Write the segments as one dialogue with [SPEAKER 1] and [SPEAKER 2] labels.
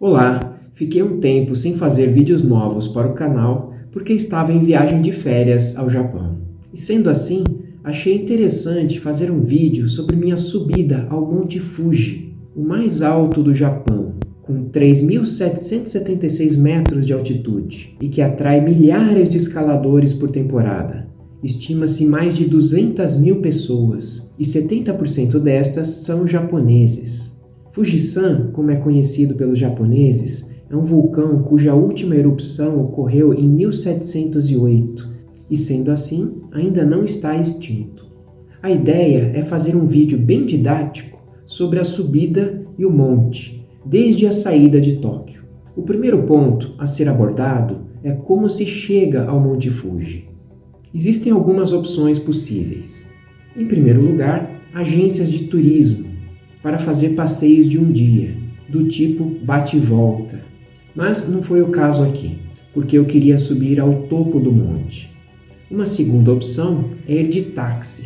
[SPEAKER 1] Olá, fiquei um tempo sem fazer vídeos novos para o canal porque estava em viagem de férias ao Japão. E sendo assim, achei interessante fazer um vídeo sobre minha subida ao Monte Fuji, o mais alto do Japão, com 3.776 metros de altitude e que atrai milhares de escaladores por temporada. Estima-se mais de 200 mil pessoas e 70% destas são japoneses. Fujisan, como é conhecido pelos japoneses, é um vulcão cuja última erupção ocorreu em 1708 e, sendo assim, ainda não está extinto. A ideia é fazer um vídeo bem didático sobre a subida e o monte, desde a saída de Tóquio. O primeiro ponto a ser abordado é como se chega ao Monte Fuji. Existem algumas opções possíveis. Em primeiro lugar, agências de turismo para fazer passeios de um dia, do tipo bate e volta. Mas não foi o caso aqui, porque eu queria subir ao topo do monte. Uma segunda opção é ir de táxi,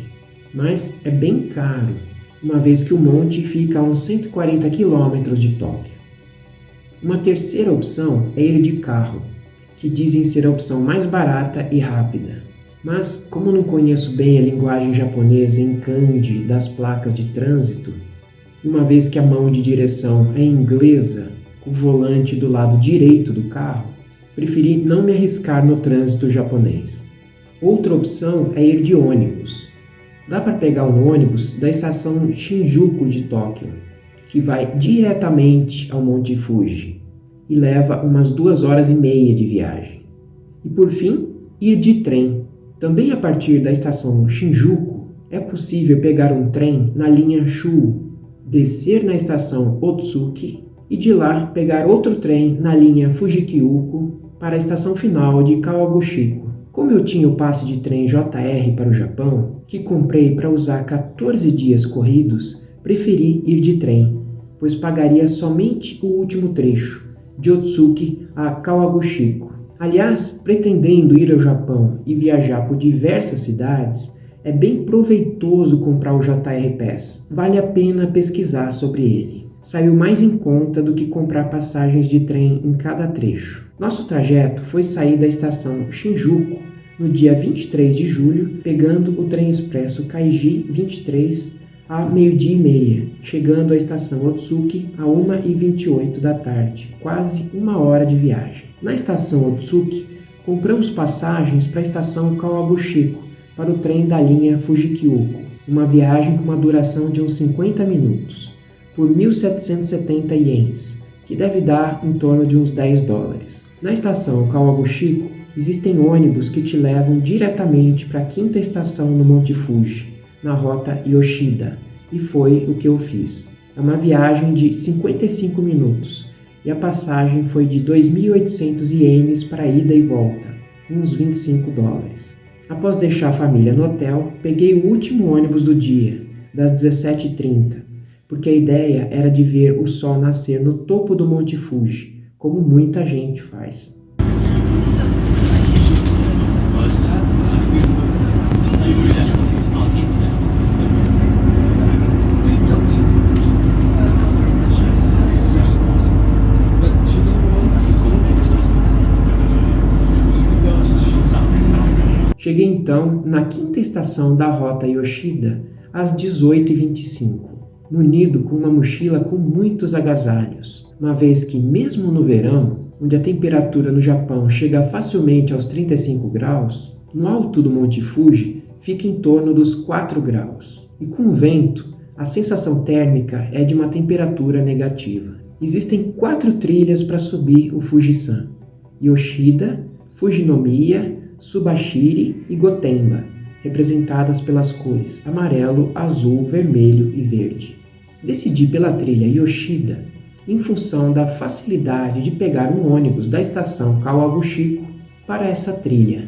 [SPEAKER 1] mas é bem caro, uma vez que o monte fica a uns 140 quilômetros de Tóquio. Uma terceira opção é ir de carro, que dizem ser a opção mais barata e rápida. Mas, como não conheço bem a linguagem japonesa em kanji das placas de trânsito, uma vez que a mão de direção é inglesa, com o volante do lado direito do carro, preferi não me arriscar no trânsito japonês. Outra opção é ir de ônibus. Dá para pegar um ônibus da estação Shinjuku de Tóquio, que vai diretamente ao Monte Fuji e leva umas 2 horas e meia de viagem. E por fim, ir de trem. Também a partir da estação Shinjuku é possível pegar um trem na linha Chuo, descer na estação Otsuki e de lá pegar outro trem na linha Fujikyuko para a estação final de Kawaguchiko. Como eu tinha o passe de trem JR para o Japão, que comprei para usar 14 dias corridos, preferi ir de trem, pois pagaria somente o último trecho, de Otsuki a Kawaguchiko. Aliás, pretendendo ir ao Japão e viajar por diversas cidades, é bem proveitoso comprar o JR Pass. Vale a pena pesquisar sobre ele. Saiu mais em conta do que comprar passagens de trem em cada trecho. Nosso trajeto foi sair da estação Shinjuku no dia 23 de julho, pegando o trem expresso Kaiji 23 a 12h30, chegando à estação Otsuki a 1h28 da tarde, quase 1 hora de viagem. Na estação Otsuki, compramos passagens para a estação Kawaguchiko, para o trem da linha Fujikyuko, uma viagem com uma duração de uns 50 minutos, por 1.770 ienes, que deve dar em torno de uns $10. Na estação Kawaguchiko, existem ônibus que te levam diretamente para a quinta estação no Monte Fuji, na rota Yoshida, e foi o que eu fiz. É uma viagem de 55 minutos, e a passagem foi de 2.800 ienes para ida e volta, uns $25. Após deixar a família no hotel, peguei o último ônibus do dia, das 17h30, porque a ideia era de ver o sol nascer no topo do Monte Fuji, como muita gente faz. Cheguei então na quinta estação da rota Yoshida às 18h25, munido com uma mochila com muitos agasalhos, uma vez que mesmo no verão, onde a temperatura no Japão chega facilmente aos 35 graus, no alto do Monte Fuji fica em torno dos 4 graus. E com o vento, a sensação térmica é de uma temperatura negativa. Existem 4 trilhas para subir o Fujisan: Yoshida, Fujinomiya, Subashiri e Gotemba, representadas pelas cores amarelo, azul, vermelho e verde. Decidi pela trilha Yoshida em função da facilidade de pegar um ônibus da estação Kawaguchiko para essa trilha.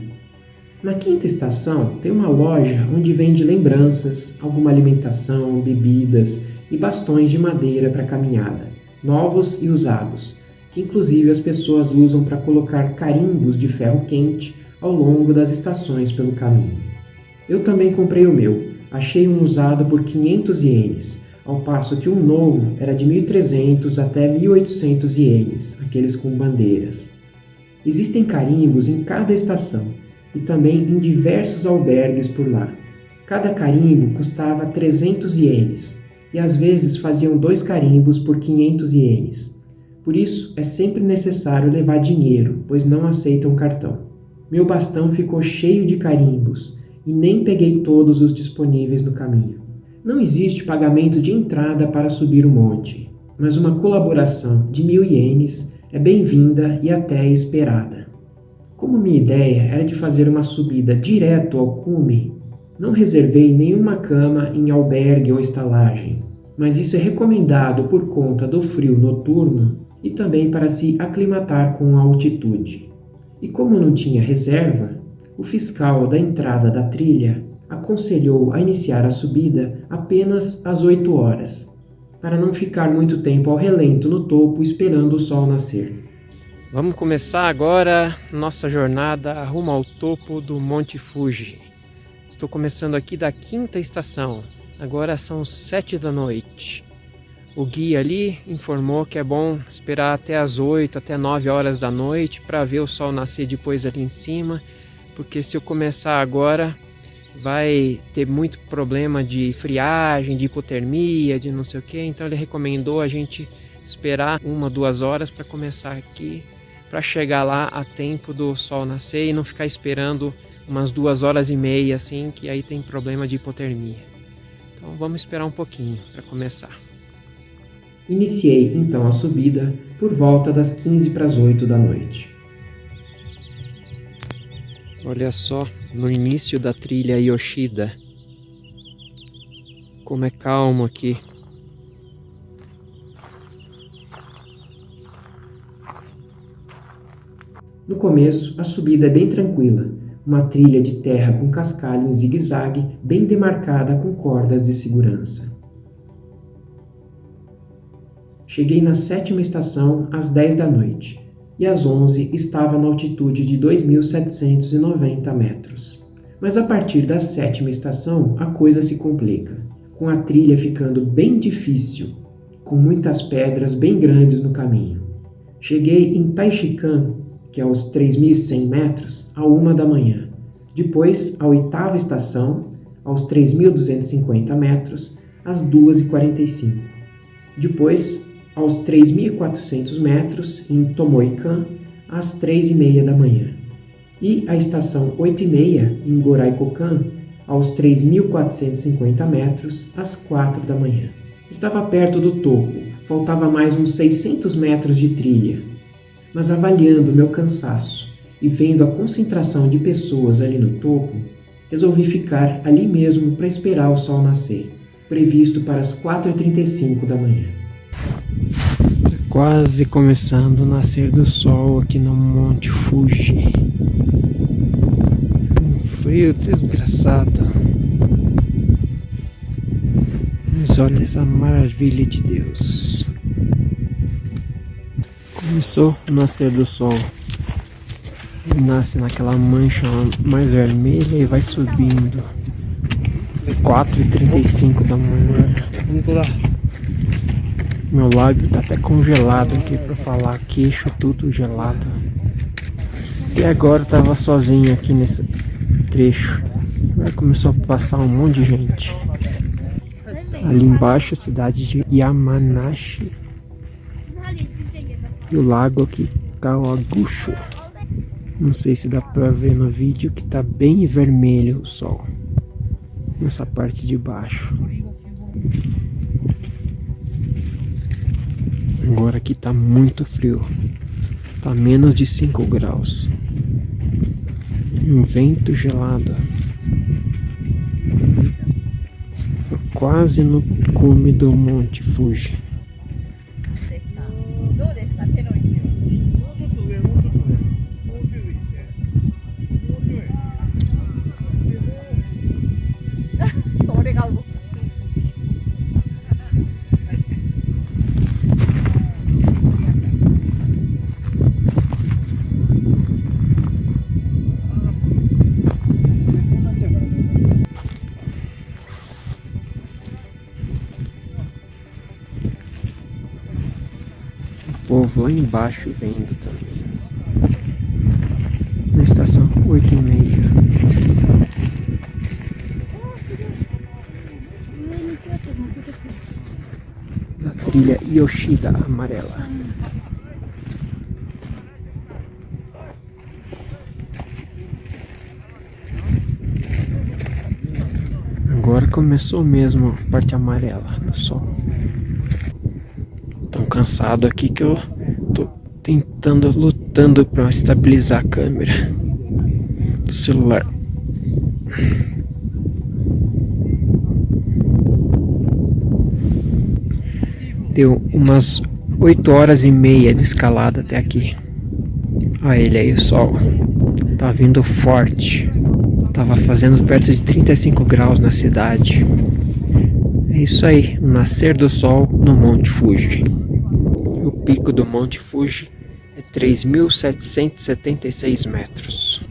[SPEAKER 1] Na quinta estação tem uma loja onde vende lembranças, alguma alimentação, bebidas e bastões de madeira para caminhada, novos e usados, que inclusive as pessoas usam para colocar carimbos de ferro quente ao longo das estações pelo caminho. Eu também comprei o meu, achei um usado por 500 ienes, ao passo que um novo era de 1.300 até 1.800 ienes, aqueles com bandeiras. Existem carimbos em cada estação e também em diversos albergues por lá. Cada carimbo custava 300 ienes e às vezes faziam 2 carimbos por 500 ienes. Por isso é sempre necessário levar dinheiro, pois não aceitam cartão. Meu bastão ficou cheio de carimbos e nem peguei todos os disponíveis no caminho. Não existe pagamento de entrada para subir o monte, mas uma colaboração de 1.000 ienes é bem-vinda e até esperada. Como minha ideia era de fazer uma subida direto ao cume, não reservei nenhuma cama em albergue ou estalagem, mas isso é recomendado por conta do frio noturno e também para se aclimatar com a altitude. E como não tinha reserva, o fiscal da entrada da trilha aconselhou a iniciar a subida apenas às 8 horas, para não ficar muito tempo ao relento no topo esperando o sol nascer. Vamos começar agora nossa jornada rumo ao topo do Monte Fuji. Estou começando aqui da 5ª estação, agora são 7 da noite. O guia ali informou que é bom esperar até as 8, até 9 horas da noite para ver o sol nascer depois ali em cima, porque se eu começar agora vai ter muito problema de friagem, de hipotermia, de não sei o que. Então ele recomendou a gente esperar 1, 2 horas para começar aqui, para chegar lá a tempo do sol nascer e não ficar esperando umas 2 horas e meia assim, que aí tem problema de hipotermia. Então vamos esperar um pouquinho para começar. Iniciei então a subida por volta das 15 para as 8 da noite. Olha só, no início da trilha Yoshida, como é calmo aqui. No começo, a subida é bem tranquila, uma trilha de terra com cascalho em zigue-zague, bem demarcada com cordas de segurança. Cheguei na 7ª estação às 10 da noite. E às 11 estava na altitude de 2.790 metros. Mas a partir da 7ª estação a coisa se complica, com a trilha ficando bem difícil, com muitas pedras bem grandes no caminho. Cheguei em Taichikan, que é aos 3.100 metros, à 1 da manhã. Depois, a 8ª estação, aos 3.250 metros, às 2h45. Depois, aos 3.400 metros, em Tomoikan, às 3h30 da manhã. E a estação 8h30, em Goraikokan, aos 3.450 metros, às 4 da manhã. Estava perto do topo, faltava mais uns 600 metros de trilha. Mas avaliando meu cansaço e vendo a concentração de pessoas ali no topo, resolvi ficar ali mesmo para esperar o sol nascer, previsto para as 4h35 da manhã. Quase começando o nascer do sol aqui no Monte Fuji. Um frio desgraçado. Mas olha essa maravilha de Deus. Começou o nascer do sol. Ele nasce naquela mancha mais vermelha e vai subindo. 4h35 da manhã. Meu lábio tá até congelado aqui pra falar, queixo tudo gelado. E agora eu tava sozinho aqui nesse trecho. Agora começou a passar um monte de gente. Ali embaixo, cidade de Yamanashi. E o lago aqui, Kawagucho. Não sei se dá pra ver no vídeo que tá bem vermelho o sol. Nessa parte de baixo. Agora aqui tá muito frio, tá menos de 5 graus, um vento gelado. Tô quase no cume do Monte Fuji. lá embaixo vendo também. Na estação 8h30. Da trilha Yoshida amarela. Agora começou mesmo a parte amarela do sol. Tão cansado aqui que eu tô lutando para estabilizar a câmera do celular. Deu umas 8h30 de escalada até aqui. Olha ele aí, o sol. Tá vindo forte. Tava fazendo perto de 35 graus na cidade. É isso aí, o nascer do sol no Monte Fuji. O pico do Monte Fuji é 3.776 metros.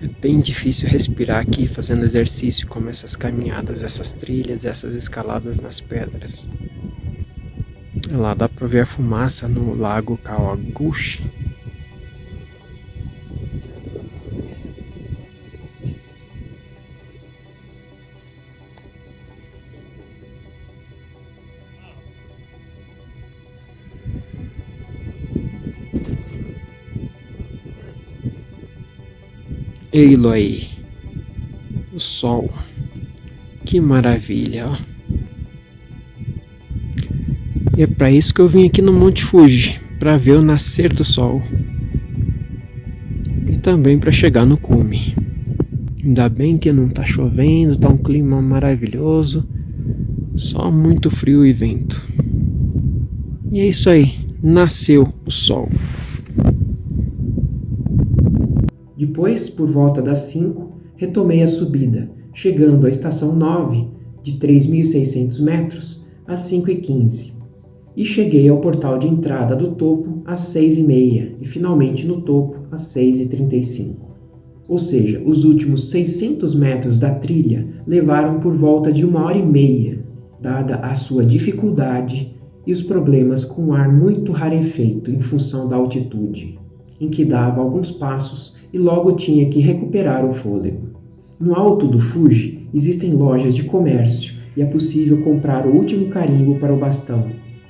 [SPEAKER 1] É bem difícil respirar aqui fazendo exercício como essas caminhadas, essas trilhas, essas escaladas nas pedras. Lá dá pra ver a fumaça no lago Kawaguchi. Ei-lo aí, o sol, que maravilha, ó. E é para isso que eu vim aqui no Monte Fuji, para ver o nascer do sol e também para chegar no cume. Ainda bem que não tá chovendo, tá um clima maravilhoso, só muito frio e vento. E é isso aí, nasceu o sol. Depois, por volta das 5, retomei a subida, chegando à estação 9, de 3.600 metros, às 5h15. E cheguei ao portal de entrada do topo às 6h30 e finalmente no topo às 6h35. Ou seja, os últimos 600 metros da trilha levaram por volta de 1h30, dada a sua dificuldade e os problemas com o ar muito rarefeito em função da altitude, em que dava alguns passos e logo tinha que recuperar o fôlego. No alto do Fuji existem lojas de comércio e é possível comprar o último carimbo para o bastão,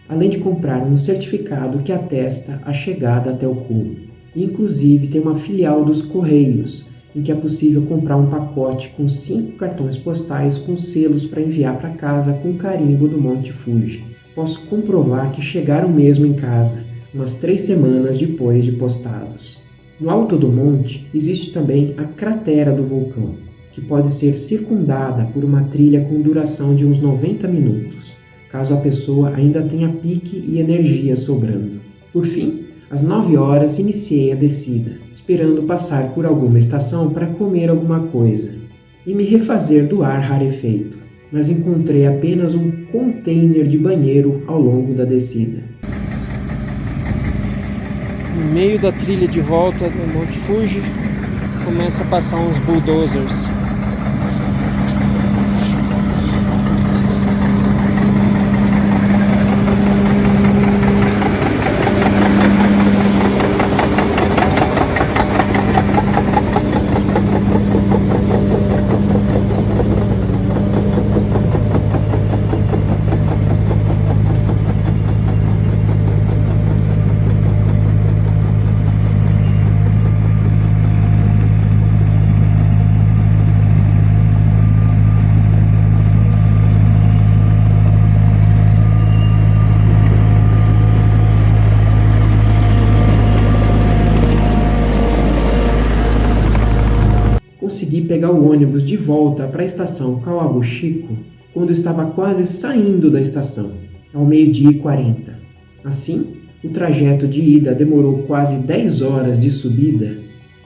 [SPEAKER 1] além de comprar um certificado que atesta a chegada até o cume. Inclusive tem uma filial dos Correios, em que é possível comprar um pacote com 5 cartões postais com selos para enviar para casa com carimbo do Monte Fuji. Posso comprovar que chegaram mesmo em casa, umas 3 semanas depois de postados. No alto do monte existe também a cratera do vulcão, que pode ser circundada por uma trilha com duração de uns 90 minutos, caso a pessoa ainda tenha pique e energia sobrando. Por fim, às 9 horas iniciei a descida, esperando passar por alguma estação para comer alguma coisa e me refazer do ar rarefeito, mas encontrei apenas um container de banheiro ao longo da descida. No meio da trilha de volta do Monte Fuji, começa a passar uns bulldozers. Consegui pegar o ônibus de volta para a estação Kawaguchiko quando estava quase saindo da estação, ao 12h40. Assim, o trajeto de ida demorou quase 10 horas de subida,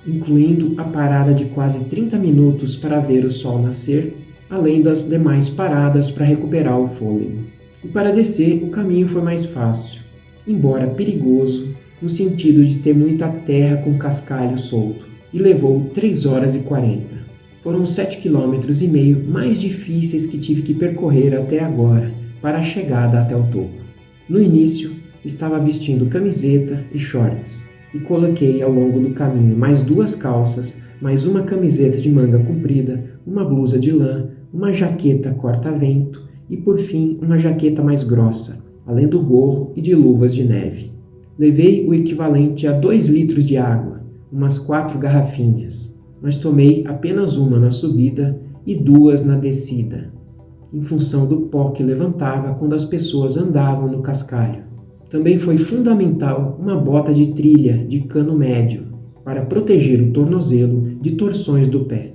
[SPEAKER 1] incluindo a parada de quase 30 minutos para ver o sol nascer, além das demais paradas para recuperar o fôlego. E para descer, o caminho foi mais fácil, embora perigoso, no sentido de ter muita terra com cascalho solto, e levou 3 horas e 40. Foram 7,5 km mais difíceis que tive que percorrer até agora para a chegada até o topo. No início, estava vestindo camiseta e shorts, e coloquei ao longo do caminho mais 2 calças, mais uma camiseta de manga comprida, uma blusa de lã, uma jaqueta corta-vento e, por fim, uma jaqueta mais grossa, além do gorro e de luvas de neve. Levei o equivalente a 2 litros de água, umas 4 garrafinhas, mas tomei apenas uma na subida e 2 na descida, em função do pó que levantava quando as pessoas andavam no cascalho. Também foi fundamental uma bota de trilha de cano médio para proteger o tornozelo de torções do pé,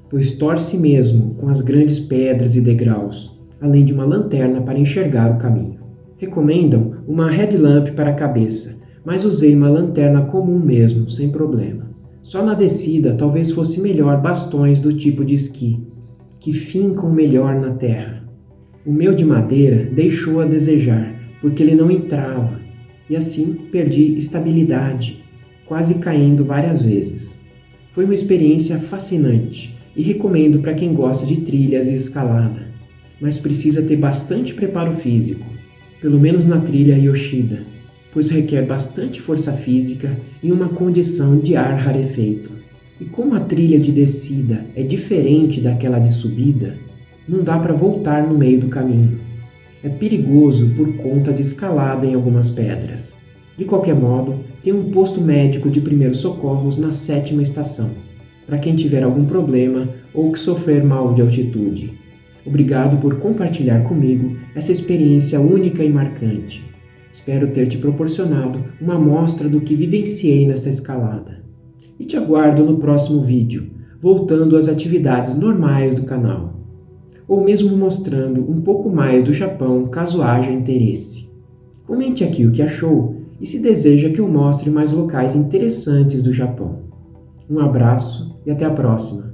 [SPEAKER 1] pois torce mesmo com as grandes pedras e degraus, além de uma lanterna para enxergar o caminho. Recomendam uma headlamp para a cabeça, mas usei uma lanterna comum mesmo, sem problema. Só na descida talvez fosse melhor bastões do tipo de esqui, que fincam melhor na terra. O meu de madeira deixou a desejar, porque ele não entrava, e assim perdi estabilidade, quase caindo várias vezes. Foi uma experiência fascinante e recomendo para quem gosta de trilhas e escalada, mas precisa ter bastante preparo físico, pelo menos na trilha Yoshida, pois requer bastante força física e uma condição de ar rarefeito. E como a trilha de descida é diferente daquela de subida, não dá para voltar no meio do caminho. É perigoso por conta de escalada em algumas pedras. De qualquer modo, tem um posto médico de primeiros socorros na 7ª estação, para quem tiver algum problema ou que sofrer mal de altitude. Obrigado por compartilhar comigo essa experiência única e marcante. Espero ter te proporcionado uma amostra do que vivenciei nesta escalada. E te aguardo no próximo vídeo, voltando às atividades normais do canal, ou mesmo mostrando um pouco mais do Japão caso haja interesse. Comente aqui o que achou e se deseja que eu mostre mais locais interessantes do Japão. Um abraço e até a próxima!